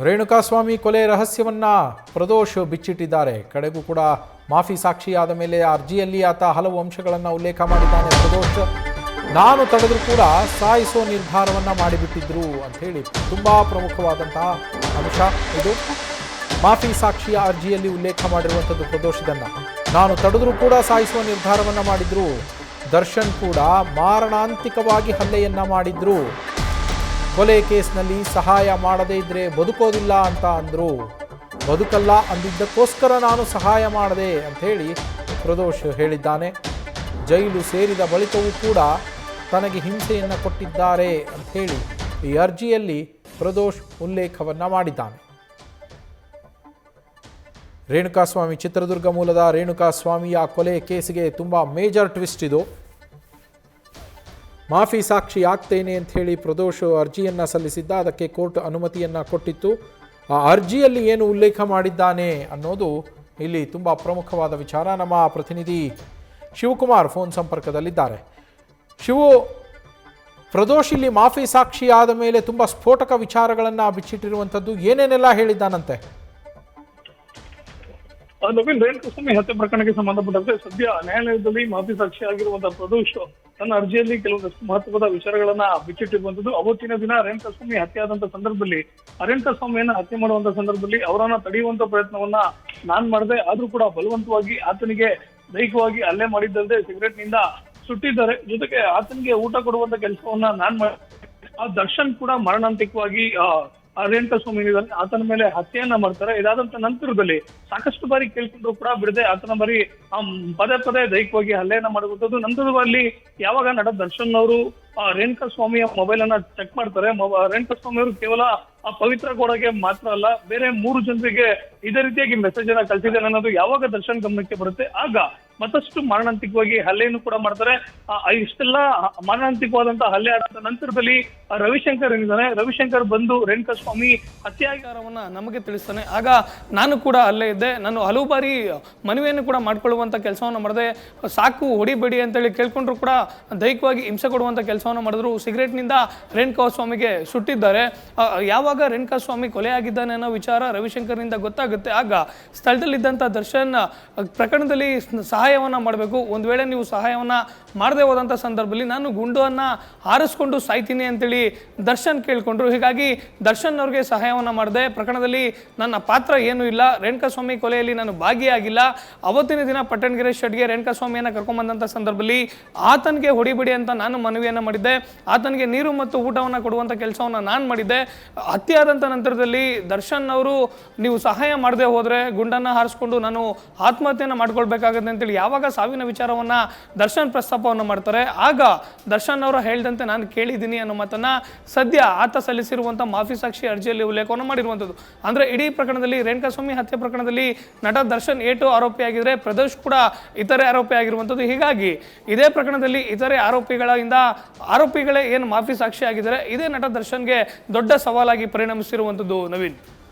ರೇಣುಕಾಸ್ವಾಮಿ ಕೊಲೆ ರಹಸ್ಯವನ್ನ ಪ್ರದೋಷ್ ಬಿಚ್ಚಿಟ್ಟಿದ್ದಾರೆ. ಕಡೆಗೂ ಕೂಡ ಮಾಫಿ ಸಾಕ್ಷಿಯಾದ ಮೇಲೆ ಅರ್ಜಿಯಲ್ಲಿ ಆತ ಹಲವು ಅಂಶಗಳನ್ನು ಉಲ್ಲೇಖ ಮಾಡಿದ್ದಾನೆ. ಪ್ರದೋಷ್ ನಾನು ತಡೆದರೂ ಕೂಡ ಸಾಯಿಸೋ ನಿರ್ಧಾರವನ್ನ ಮಾಡಿಬಿಟ್ಟಿದ್ರು ಅಂತ ಹೇಳಿ ತುಂಬಾ ಪ್ರಮುಖವಾದಂತಹ ಅಂಶ ಇದು. ಮಾಫಿ ಸಾಕ್ಷಿಯ ಅರ್ಜಿಯಲ್ಲಿ ಉಲ್ಲೇಖ ಮಾಡಿರುವಂಥದ್ದು ಪ್ರದೋಷ್ ಇದನ್ನ. ನಾನು ತಡೆದರೂ ಕೂಡ ಸಾಯಿಸುವ ನಿರ್ಧಾರವನ್ನ ಮಾಡಿದ್ರು. ದರ್ಶನ್ ಕೂಡ ಮಾರಣಾಂತಿಕವಾಗಿ ಹಲ್ಲೆಯನ್ನ ಮಾಡಿದ್ರು. ಕೊಲೆ ಕೇಸ್ನಲ್ಲಿ ಸಹಾಯ ಮಾಡದೇ ಇದ್ರೆ ಬದುಕೋದಿಲ್ಲ ಅಂತ ಅಂದರು. ಬದುಕಲ್ಲ ಅಂದಿದ್ದಕ್ಕೋಸ್ಕರ ನಾನು ಸಹಾಯ ಮಾಡಿದೆ ಅಂಥೇಳಿ ಪ್ರದೋಷ್ ಹೇಳಿದ್ದಾನೆ. ಜೈಲು ಸೇರಿದ ಬಳಿಕವೂ ಕೂಡ ತನಗೆ ಹಿಂಸೆಯನ್ನು ಕೊಟ್ಟಿದ್ದಾರೆ ಅಂಥೇಳಿ ಈ ಅರ್ಜಿಯಲ್ಲಿ ಪ್ರದೋಷ್ ಉಲ್ಲೇಖವನ್ನು ಮಾಡಿದ್ದಾನೆ. ರೇಣುಕಾಸ್ವಾಮಿ, ಚಿತ್ರದುರ್ಗ ಮೂಲದ ರೇಣುಕಾಸ್ವಾಮಿಯ ಕೊಲೆ ಕೇಸಿಗೆ ತುಂಬ ಮೇಜರ್ ಟ್ವಿಸ್ಟ್ ಇದು. ಮಾಫಿ ಸಾಕ್ಷಿ ಆಗ್ತೇನೆ ಅಂತ ಹೇಳಿ ಪ್ರದೋಷ್ ಅರ್ಜಿಯನ್ನು ಸಲ್ಲಿಸಿದ್ದ. ಅದಕ್ಕೆ ಕೋರ್ಟ್ ಅನುಮತಿಯನ್ನು ಕೊಟ್ಟಿತ್ತು. ಆ ಅರ್ಜಿಯಲ್ಲಿ ಏನು ಉಲ್ಲೇಖ ಮಾಡಿದ್ದಾನೆ ಅನ್ನೋದು ಇಲ್ಲಿ ತುಂಬ ಪ್ರಮುಖವಾದ ವಿಚಾರ. ನಮ್ಮ ಪ್ರತಿನಿಧಿ ಶಿವಕುಮಾರ್ ಫೋನ್ ಸಂಪರ್ಕದಲ್ಲಿದ್ದಾರೆ. ಶಿವು, ಪ್ರದೋಷ್ ಇಲ್ಲಿ ಮಾಫಿ ಸಾಕ್ಷಿ ಆದ ಮೇಲೆ ತುಂಬ ಸ್ಫೋಟಕ ವಿಚಾರಗಳನ್ನು ಬಿಚ್ಚಿಟ್ಟಿರುವಂಥದ್ದು, ಏನೇನೆಲ್ಲ ಹೇಳಿದ್ದಾನಂತೆ? ನವೀನ್, ರೇಣುಕಾಸ್ವಾಮಿ ಹತ್ಯೆ ಪ್ರಕರಣಕ್ಕೆ ಸಂಬಂಧಪಟ್ಟಂತೆ ಸದ್ಯ ನ್ಯಾಯಾಲಯದಲ್ಲಿ ಮಾಫಿ ಸಾಕ್ಷಿ ಆಗಿರುವಂತಹ ಪ್ರದೋಷ್ ತನ್ನ ಅರ್ಜಿಯಲ್ಲಿ ಕೆಲವೊಂದಷ್ಟು ಮಹತ್ವದ ವಿಚಾರಗಳನ್ನ ಬಿಚ್ಚಿಟ್ಟಿರುವಂತದ್ದು. ಅವತ್ತಿನ ದಿನ ರೇಣುಕಾಸ್ವಾಮಿ ಹತ್ಯೆ ಆದಂತ ಸಂದರ್ಭದಲ್ಲಿ, ರೇಣುಕಾಸ್ವಾಮಿಯನ್ನ ಹತ್ಯೆ ಮಾಡುವಂತ ಸಂದರ್ಭದಲ್ಲಿ ಅವರನ್ನ ತಡೆಯುವಂತ ಪ್ರಯತ್ನವನ್ನ ನಾನ್ ಮಾಡಿದೆ. ಆದ್ರೂ ಕೂಡ ಬಲವಂತವಾಗಿ ಆತನಿಗೆ ದೈಹಿಕವಾಗಿ ಹಲ್ಲೆ ಮಾಡಿದ್ದಲ್ಲದೆ ಸಿಗರೆಟ್ ನಿಂದ ಸುಟ್ಟಿದ್ದಾರೆ. ಜೊತೆಗೆ ಆತನಿಗೆ ಊಟ ಕೊಡುವಂತ ಕೆಲಸವನ್ನ ನಾನ್ ಮಾಡಿದೆ. ಆ ದರ್ಶನ್ ಕೂಡ ಮರಣಾಂತಿಕವಾಗಿ ರೇಣುಕಾಸ್ವಾಮಿ ಆತನ ಮೇಲೆ ಹತ್ಯೆಯನ್ನ ಮಾಡ್ತಾರೆ. ಇದಾದಂತ ನಂತರದಲ್ಲಿ ಸಾಕಷ್ಟು ಬಾರಿ ಕೇಳ್ಕೊಂಡ್ರು ಕೂಡ ಬಿಡದೆ ಆತನ ಬಾರಿ ಪದೇ ಪದೇ ದೈಹಿಕವಾಗಿ ಹಲ್ಲೆಯನ್ನ ಮಾಡುವಂಥದ್ದು. ನಂತರದಲ್ಲಿ ಯಾವಾಗ ನಟ ದರ್ಶನ್ ಅವರು ರೇಣುಕಾಸ್ವಾಮಿಯ ಮೊಬೈಲ್ ಅನ್ನ ಚೆಕ್ ಮಾಡ್ತಾರೆ, ರೇಣುಕಾಸ್ವಾಮಿ ಅವರು ಕೇವಲ ಆ ಪವಿತ್ರ ಗೌಡಗೆ ಮಾತ್ರ ಅಲ್ಲ, ಬೇರೆ 3 ಜನರಿಗೆ ಇದೇ ರೀತಿಯಾಗಿ ಮೆಸೇಜ್ ಅನ್ನ ಕಳಿಸಿದ್ದಾನೆ ಅನ್ನೋದು ಯಾವಾಗ ದರ್ಶನ್ ಗಮನಕ್ಕೆ ಬರುತ್ತೆ, ಆಗ ಮತ್ತಷ್ಟು ಮಾರಣಾಂತಿಕವಾಗಿ ಹಲ್ಲೆಯನ್ನು ಕೂಡ ಮಾಡ್ತಾರೆ. ಇಷ್ಟೆಲ್ಲ ಮಾರಣಾಂತಿಕವಾದಂತಹ ಹಲ್ಲೆ ಆದ ನಂತರದಲ್ಲಿ ರವಿಶಂಕರ್ ಏನಿದ್ದಾನೆ, ರವಿಶಂಕರ್ ಬಂದು ರೇಣುಕಾಸ್ವಾಮಿ ಹತ್ಯಾಚಾರವನ್ನ ನಮಗೆ ತಿಳಿಸ್ತಾನೆ. ಆಗ ನಾನು ಕೂಡ ಅಲ್ಲೇ ಇದ್ದೆ. ನಾನು ಹಲವು ಬಾರಿ ಮನವಿಯನ್ನು ಕೂಡ ಮಾಡ್ಕೊಳ್ಳುವಂತ ಕೆಲಸವನ್ನು ಮಾಡಿದೆ. ಸಾಕು, ಹೊಡಿಬೇಡಿ ಅಂತೇಳಿ ಕೇಳ್ಕೊಂಡ್ರು ಕೂಡ ದೈಹಿಕವಾಗಿ ಹಿಂಸೆ ಕೊಡುವಂತ ಕೆಲಸವನ್ನು ಮಾಡಿದ್ರು. ಸಿಗರೇಟ್ ನಿಂದ ರೇಣುಕಾಸ್ವಾಮಿಗೆ ಸುಟ್ಟಿದ್ದಾರೆ. ಯಾವಾಗ ರೇಣುಕಾಸ್ವಾಮಿ ಕೊಲೆ ಆಗಿದ್ದಾನೆ ಅನ್ನೋ ವಿಚಾರ ರವಿಶಂಕರ್ನಿಂದ ಗೊತ್ತಾಗುತ್ತೆ, ಆಗ ಸ್ಥಳದಲ್ಲಿದ್ದಂಥ ದರ್ಶನ್ ಪ್ರಕರಣದಲ್ಲಿ ಸಹಾಯವನ್ನ ಮಾಡಬೇಕು, ಒಂದು ವೇಳೆ ನೀವು ಸಹಾಯವನ್ನ ಮಾಡದೆ ಹೋದಂಥ ಸಂದರ್ಭದಲ್ಲಿ ನಾನು ಗುಂಡನ್ನು ಹಾರಿಸ್ಕೊಂಡು ಸಾಯ್ತೀನಿ ಅಂತೇಳಿ ದರ್ಶನ್ ಕೇಳ್ಕೊಂಡ್ರು. ಹೀಗಾಗಿ ದರ್ಶನ್ ಅವ್ರಿಗೆ ಸಹಾಯವನ್ನ ಮಾಡಿದೆ. ಪ್ರಕರಣದಲ್ಲಿ ನನ್ನ ಪಾತ್ರ ಏನೂ ಇಲ್ಲ, ರೇಣುಕಾಸ್ವಾಮಿ ಕೊಲೆಯಲ್ಲಿ ನಾನು ಭಾಗಿಯಾಗಿಲ್ಲ. ಅವತ್ತಿನ ದಿನ ಪಟ್ಟಣಗೆರೆ ಶೆಡ್ಗೆ ರೇಣುಕಾಸ್ವಾಮಿಯನ್ನು ಕರ್ಕೊಂಡ್ಬಂದಂಥ ಸಂದರ್ಭದಲ್ಲಿ ಆತನಿಗೆ ಹೊಡಿಬೇಡಿ ಅಂತ ನಾನು ಮನವಿಯನ್ನು ಮಾಡಿದ್ದೆ. ಆತನಿಗೆ ನೀರು ಮತ್ತು ಊಟವನ್ನು ಕೊಡುವಂಥ ಕೆಲಸವನ್ನು ನಾನು ಮಾಡಿದ್ದೆ. ಹತ್ಯೆ ಆದಂಥ ನಂತರದಲ್ಲಿ ದರ್ಶನ್ ಅವರು ನೀವು ಸಹಾಯ ಮಾಡದೆ ಹೋದರೆ ಗುಂಡನ್ನು ಹಾರಿಸ್ಕೊಂಡು ನಾನು ಆತ್ಮಹತ್ಯೆಯನ್ನು ಮಾಡ್ಕೊಳ್ಬೇಕಾಗತ್ತೆ ಅಂತೇಳಿ ಯಾವಾಗ ಸಾವಿನ ವಿಚಾರವನ್ನು ದರ್ಶನ್ ಪ್ರಸ್ತಾಪವನ್ನು ಮಾಡ್ತಾರೆ, ಆಗ ದರ್ಶನ್ ಅವರು ಹೇಳಿದಂತೆ ನಾನು ಕೇಳಿದ್ದೀನಿ ಅನ್ನೋ ಮಾತನ್ನು ಸದ್ಯ ಆತ ಸಲ್ಲಿಸಿರುವಂಥ ಮಾಫಿ ಸಾಕ್ಷಿ ಅರ್ಜಿಯಲ್ಲಿ ಉಲ್ಲೇಖವನ್ನು ಮಾಡಿರುವಂಥದ್ದು. ಅಂದರೆ ಇಡೀ ಪ್ರಕರಣದಲ್ಲಿ ರೇಣುಕಾಸ್ವಾಮಿ ಹತ್ಯೆ ಪ್ರಕರಣದಲ್ಲಿ ನಟ ದರ್ಶನ್ ಏಟು ಆರೋಪಿಯಾಗಿದ್ದರೆ ಪ್ರದೋಷ್ ಕೂಡ ಇತರೆ ಆರೋಪಿ ಆಗಿರುವಂಥದ್ದು. ಹೀಗಾಗಿ ಇದೇ ಪ್ರಕರಣದಲ್ಲಿ ಇತರೆ ಆರೋಪಿಗಳೇ ಏನು ಮಾಫಿ ಸಾಕ್ಷಿ ಆಗಿದ್ದಾರೆ, ಇದೇ ನಟ ದರ್ಶನ್ಗೆ ದೊಡ್ಡ ಸವಾಲಾಗಿ ಪರಿಣಮಿಸಿರುವಂಥದ್ದು. ನವೀನ್,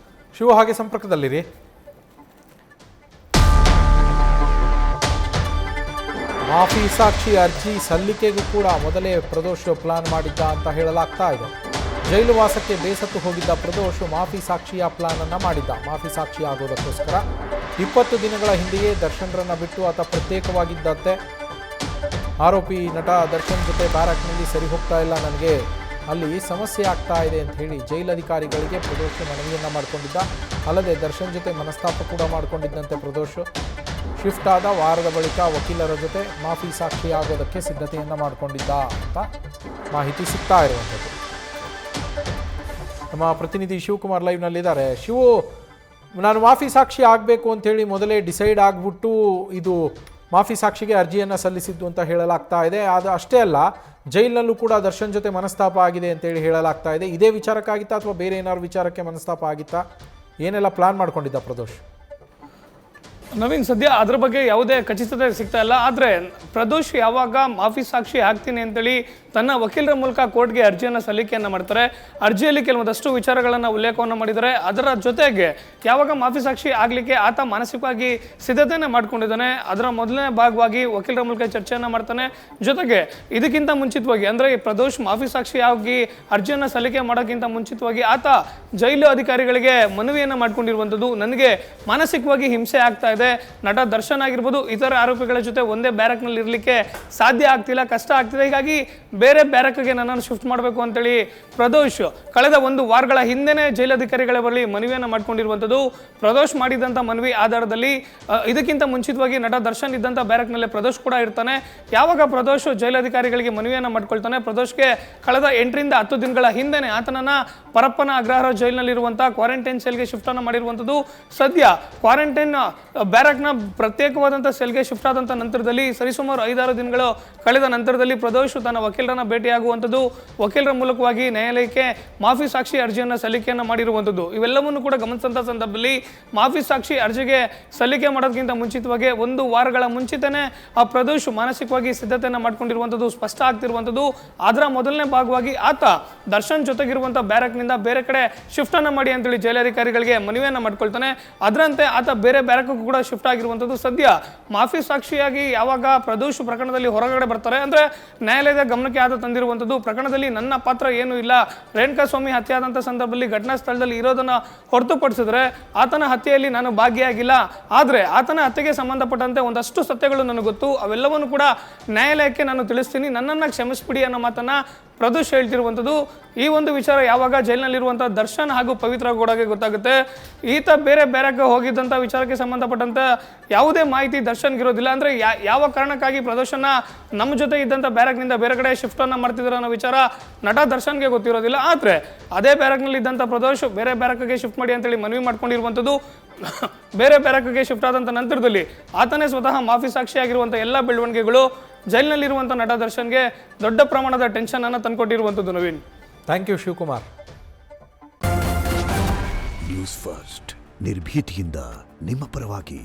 ಶಿವ ಹಾಗೆ ಸಂಪರ್ಕದಲ್ಲಿರಿ. ಮಾಫಿ ಸಾಕ್ಷಿ ಅರ್ಜಿ ಸಲ್ಲಿಕೆಗೂ ಕೂಡ ಮೊದಲೇ ಪ್ರದೋಷ್ ಪ್ಲಾನ್ ಮಾಡಿದ್ದ ಅಂತ ಹೇಳಲಾಗ್ತಾ ಇದೆ. ಜೈಲು ವಾಸಕ್ಕೆ ಬೇಸತ್ತು ಹೋಗಿದ್ದ ಪ್ರದೋಷ್ ಮಾಫಿ ಸಾಕ್ಷಿಯ ಪ್ಲಾನ್ ಅನ್ನ ಮಾಡಿದ್ದ. ಮಾಫಿ ಸಾಕ್ಷಿ ಆಗೋದಕ್ಕೋಸ್ಕರ 20 ದಿನಗಳ ಹಿಂದೆಯೇ ದರ್ಶನ್ರನ್ನ ಬಿಟ್ಟು ಆತ ಪ್ರತ್ಯೇಕವಾಗಿದ್ದಂತೆ. ಆರೋಪಿ ನಟ ದರ್ಶನ್ ಜೊತೆ ಬ್ಯಾರಕ್ನಲ್ಲಿ ಸರಿ ಹೋಗ್ತಾ ಇಲ್ಲ, ನನಗೆ ಅಲ್ಲಿ ಸಮಸ್ಯೆ ಆಗ್ತಾ ಇದೆ ಅಂತ ಹೇಳಿ ಜೈಲಧಿಕಾರಿಗಳಿಗೆ ಪ್ರದೋಷ್ ಮನವಿಯನ್ನು ಮಾಡಿಕೊಂಡಿದ್ದ. ಅಲ್ಲದೆ ದರ್ಶನ್ ಜೊತೆ ಮನಸ್ತಾಪ ಕೂಡ ಮಾಡಿಕೊಂಡಿದ್ದಂತೆ ಪ್ರದೋಷ್. ಶಿಫ್ಟ್ ಆದ ವಾರದ ಬಳಿಕ ವಕೀಲರ ಜೊತೆ ಮಾಫಿ ಸಾಕ್ಷಿ ಆಗೋದಕ್ಕೆ ಸಿದ್ಧತೆಯನ್ನು ಮಾಡಿಕೊಂಡಿದ್ದ ಅಂತ ಮಾಹಿತಿ ಸಿಗ್ತಾ ಇರುವಂಥದ್ದು. ನಮ್ಮ ಪ್ರತಿನಿಧಿ ಶಿವಕುಮಾರ್ ಲೈವ್ನಲ್ಲಿದ್ದಾರೆ. ಶಿವು, ನಾನು ಮಾಫಿ ಸಾಕ್ಷಿ ಆಗಬೇಕು ಅಂಥೇಳಿ ಮೊದಲೇ ಡಿಸೈಡ್ ಆಗಿಬಿಟ್ಟು ಇದು ಮಾಫಿ ಸಾಕ್ಷಿಗೆ ಅರ್ಜಿಯನ್ನು ಸಲ್ಲಿಸಿದ್ದು ಅಂತ ಹೇಳಲಾಗ್ತಾ ಇದೆ. ಅದು ಅಷ್ಟೇ ಅಲ್ಲ, ಜೈಲಿನಲ್ಲೂ ಕೂಡ ದರ್ಶನ್ ಜೊತೆ ಮನಸ್ತಾಪ ಆಗಿದೆ ಅಂತೇಳಿ ಹೇಳಲಾಗ್ತಾ ಇದೆ. ಇದೇ ವಿಚಾರಕ್ಕಾಗಿತ್ತಾ ಅಥವಾ ಬೇರೆ ಏನಾದ್ರು ವಿಚಾರಕ್ಕೆ ಮನಸ್ತಾಪ ಆಗಿತ್ತಾ? ಏನೆಲ್ಲ ಪ್ಲಾನ್ ಮಾಡ್ಕೊಂಡಿದ್ದ ಪ್ರದೋಷ್? ನವೀನ್, ಸದ್ಯ ಅದ್ರ ಬಗ್ಗೆ ಯಾವುದೇ ಖಚಿತತೆ ಸಿಗ್ತಾ ಇಲ್ಲ. ಆದರೆ ಪ್ರದೋಷ್ ಯಾವಾಗ ಮಾಫಿ ಸಾಕ್ಷಿ ಹಾಕ್ತೀನಿ ಅಂತೇಳಿ ತನ್ನ ವಕೀಲರ ಮೂಲಕ ಕೋರ್ಟ್ಗೆ ಅರ್ಜಿಯನ್ನು ಸಲ್ಲಿಕೆಯನ್ನು ಮಾಡ್ತಾರೆ. ಅರ್ಜಿಯಲ್ಲಿ ಕೆಲವೊಂದಷ್ಟು ವಿಚಾರಗಳನ್ನು ಉಲ್ಲೇಖವನ್ನು ಮಾಡಿದ್ದಾರೆ. ಅದರ ಜೊತೆಗೆ ಯಾವಾಗ ಮಾಫಿ ಸಾಕ್ಷಿ ಆಗಲಿಕ್ಕೆ ಆತ ಮಾನಸಿಕವಾಗಿ ಸಿದ್ಧತೆಯನ್ನು ಮಾಡ್ಕೊಂಡಿದ್ದಾನೆ, ಅದರ ಮೊದಲನೇ ಭಾಗವಾಗಿ ವಕೀಲರ ಮೂಲಕ ಚರ್ಚೆಯನ್ನು ಮಾಡ್ತಾನೆ. ಜೊತೆಗೆ ಇದಕ್ಕಿಂತ ಮುಂಚಿತವಾಗಿ ಅಂದರೆ ಪ್ರದೋಷ್ ಮಾಫಿ ಸಾಕ್ಷಿ ಆಗಿ ಅರ್ಜಿಯನ್ನು ಸಲ್ಲಿಕೆ ಮಾಡೋಕ್ಕಿಂತ ಮುಂಚಿತವಾಗಿ ಆತ ಜೈಲು ಅಧಿಕಾರಿಗಳಿಗೆ ಮನವಿಯನ್ನು ಮಾಡ್ಕೊಂಡಿರುವಂಥದ್ದು, ನನಗೆ ಮಾನಸಿಕವಾಗಿ ಹಿಂಸೆ ಆಗ್ತಾ ಇದೆ, ನಟ ದರ್ಶನ್ ಆಗಿರ್ಬೋದು ಇತರ ಆರೋಪಿಗಳ ಜೊತೆ ಒಂದೇ ಬ್ಯಾರಕ್ನಲ್ಲಿ ಇರಲಿಕ್ಕೆ ಸಾಧ್ಯ ಆಗ್ತಿಲ್ಲ, ಕಷ್ಟ ಆಗ್ತಿದೆ, ಹೀಗಾಗಿ ಬೇರೆ ಬ್ಯಾರಕ್ಗೆ ನನ್ನನ್ನು ಶಿಫ್ಟ್ ಮಾಡಬೇಕು ಅಂತೇಳಿ ಪ್ರದೋಷ್ ಕಳೆದ 1 ವಾರಗಳ ಹಿಂದೆನೇ ಜೈಲಧಿಕಾರಿಗಳ ಬಳಿ ಮನವಿಯನ್ನು ಮಾಡ್ಕೊಂಡಿರುವಂಥದ್ದು. ಪ್ರದೋಷ್ ಮಾಡಿದಂಥ ಮನವಿ ಆಧಾರದಲ್ಲಿ ಇದಕ್ಕಿಂತ ಮುಂಚಿತವಾಗಿ ನಟ ದರ್ಶನ್ ಇದ್ದಂಥ ಬ್ಯಾರಕ್ನಲ್ಲೇ ಪ್ರದೋಷ್ ಕೂಡ ಇರ್ತಾನೆ. ಯಾವಾಗ ಪ್ರದೋಷ್ ಜೈಲಧಿಕಾರಿಗಳಿಗೆ ಮನವಿಯನ್ನು ಮಾಡ್ಕೊಳ್ತಾನೆ, ಪ್ರದೋಷ್ಗೆ ಕಳೆದ 8 ರಿಂದ 10 ದಿನಗಳ ಹಿಂದೆನೆ ಆತನನ್ನ ಪರಪ್ಪನ ಅಗ್ರಹಾರ ಜೈಲಿನಲ್ಲಿರುವಂಥ ಕ್ವಾರಂಟೈನ್ ಸೆಲ್ಗೆ ಶಿಫ್ಟ್ ಅನ್ನು ಮಾಡಿರುವಂಥದ್ದು. ಸದ್ಯ ಕ್ವಾರಂಟೈನ್ ಬ್ಯಾರಕ್ನ ಪ್ರತ್ಯೇಕವಾದಂಥ ಸೆಲ್ಗೆ ಶಿಫ್ಟ್ ಆದಂಥ ನಂತರದಲ್ಲಿ ಸರಿಸುಮಾರು 5-6 ದಿನಗಳು ಕಳೆದ ನಂತರದಲ್ಲಿ ಪ್ರದೋಷ್ ತನ್ನ ವಕೀಲರನ್ನ ಭೇಟಿಯಾಗುವಂಥದ್ದು, ವಕೀಲರ ಮೂಲಕವಾಗಿ ನ್ಯಾಯಾಲಯಕ್ಕೆ ಮಾಫಿ ಸಾಕ್ಷಿ ಅರ್ಜಿಯನ್ನು ಸಲ್ಲಿಕೆಯನ್ನು ಮಾಡಿರುವಂಥದ್ದು. ಇವೆಲ್ಲವನ್ನು ಕೂಡ ಗಮನಿಸಿದಂಥ ಸಂದರ್ಭದಲ್ಲಿ ಮಾಫಿ ಸಾಕ್ಷಿ ಅರ್ಜಿಗೆ ಸಲ್ಲಿಕೆ ಮಾಡೋದಕ್ಕಿಂತ ಮುಂಚಿತವಾಗಿ 1 ವಾರಗಳ ಮುಂಚಿತನೇ ಆ ಪ್ರದೋಷ್ ಮಾನಸಿಕವಾಗಿ ಸಿದ್ಧತೆಯನ್ನು ಮಾಡ್ಕೊಂಡಿರುವಂಥದ್ದು ಸ್ಪಷ್ಟ ಆಗ್ತಿರುವಂಥದ್ದು. ಅದರ ಮೊದಲನೇ ಭಾಗವಾಗಿ ಆತ ದರ್ಶನ್ ಜೊತೆಗಿರುವಂಥ ಬ್ಯಾರಕ್ನಿಂದ ಬೇರೆ ಕಡೆ ಶಿಫ್ಟ್ ಅನ್ನು ಮಾಡಿ ಅಂತೇಳಿ ಜೈಲಧಿಕಾರಿಗಳಿಗೆ ಮನವಿಯನ್ನು ಮಾಡ್ಕೊಳ್ತಾನೆ. ಅದರಂತೆ ಆತ ಬೇರೆ ಬ್ಯಾರಕ್ ಕೂಡ ಶಿಫ್ಟ್ ಆಗಿರುವಂಥದ್ದು. ಸದ್ಯ ಮಾಫಿ ಸಾಕ್ಷಿಯಾಗಿ ಯಾವಾಗ ಪ್ರದೋಷ್ ಪ್ರಕರಣದಲ್ಲಿ ಹೊರಗಡೆ ಬರ್ತಾರೆ ಅಂದ್ರೆ ನ್ಯಾಯಾಲಯದ ಗಮನಕ್ಕೆ ಆತ ತಂದಿರುವಂಥದ್ದು, ಪ್ರಕರಣದಲ್ಲಿ ನನ್ನ ಪಾತ್ರ ಏನೂ ಇಲ್ಲ, ರೇಣುಕಾಸ್ವಾಮಿ ಹತ್ಯೆ ಆದಂಥ ಸಂದರ್ಭದಲ್ಲಿ ಘಟನಾ ಸ್ಥಳದಲ್ಲಿ ಇರೋದನ್ನ ಹೊರತುಪಡಿಸಿದ್ರೆ ಆತನ ಹತ್ಯೆಯಲ್ಲಿ ನಾನು ಭಾಗಿಯಾಗಿಲ್ಲ, ಆದರೆ ಆತನ ಹತ್ಯೆಗೆ ಸಂಬಂಧಪಟ್ಟಂತೆ ಒಂದಷ್ಟು ಸತ್ಯಗಳು ನನಗೆ ಗೊತ್ತು, ಅವೆಲ್ಲವನ್ನು ಕೂಡ ನ್ಯಾಯಾಲಯಕ್ಕೆ ನಾನು ತಿಳಿಸ್ತೀನಿ, ನನ್ನನ್ನು ಕ್ಷಮಿಸ್ಬಿಡಿ ಅನ್ನೋ ಮಾತನ್ನ ಪ್ರದೋಷ್ ಹೇಳ್ತಿರುವಂಥದ್ದು. ಈ ಒಂದು ವಿಚಾರ ಯಾವಾಗ ಜೈಲಿನಲ್ಲಿರುವಂಥ ದರ್ಶನ್ ಹಾಗೂ ಪವಿತ್ರ ಗೌಡಗೆ ಗೊತ್ತಾಗುತ್ತೆ, ಈತ ಬೇರೆ ಬ್ಯಾರಕ್ ಹೋಗಿದ್ದಂಥ ವಿಚಾರಕ್ಕೆ ಸಂಬಂಧಪಟ್ಟಂತ ಯಾವುದೇ ಮಾಹಿತಿ ದರ್ಶನ್ಗಿರೋದಿಲ್ಲ. ಅಂದರೆ ಯಾವ ಕಾರಣಕ್ಕಾಗಿ ಪ್ರದೋಷನ್ನ ನಮ್ಮ ಜೊತೆ ಇದ್ದಂಥ ಬ್ಯಾರಕ್ನಿಂದ ಬೇರೆ ಕಡೆ ಶಿಫ್ಟನ್ನು ಮಾಡ್ತಿದ್ರು ಅನ್ನೋ ವಿಚಾರ ನಟ ದರ್ಶನ್ಗೆ ಗೊತ್ತಿರೋದಿಲ್ಲ. ಆದರೆ ಅದೇ ಬ್ಯಾರಕ್ನಲ್ಲಿ ಇದ್ದಂಥ ಪ್ರದೋಷ್ ಬೇರೆ ಬ್ಯಾರಕ್ಗೆ ಶಿಫ್ಟ್ ಮಾಡಿ ಅಂತೇಳಿ ಮನವಿ ಮಾಡ್ಕೊಂಡಿರುವಂಥದ್ದು. ಬೇರೆ ಬ್ಯಾರಕ್ಗೆ ಶಿಫ್ಟ್ ಆದಂಥ ನಂತರದಲ್ಲಿ ಆತನೇ ಸ್ವತಃ ಮಾಫಿ ಸಾಕ್ಷಿಯಾಗಿರುವಂಥ ಎಲ್ಲ ಬೆಳವಣಿಗೆಗಳು ಜೈಲಿನಲ್ಲಿರುವಂಥ ನಟ ದರ್ಶನ್ಗೆ ದೊಡ್ಡ ಪ್ರಮಾಣದ ಟೆನ್ಷನ್ ಅನ್ನು ತಂದುಕೊಟ್ಟಿರುವಂಥದ್ದು. Naveen, thank you Shivakumar. News first ನಿರ್ಭೀತಿಯಿಂದ ನಿಮ್ಮ ಪರವಾಗಿ.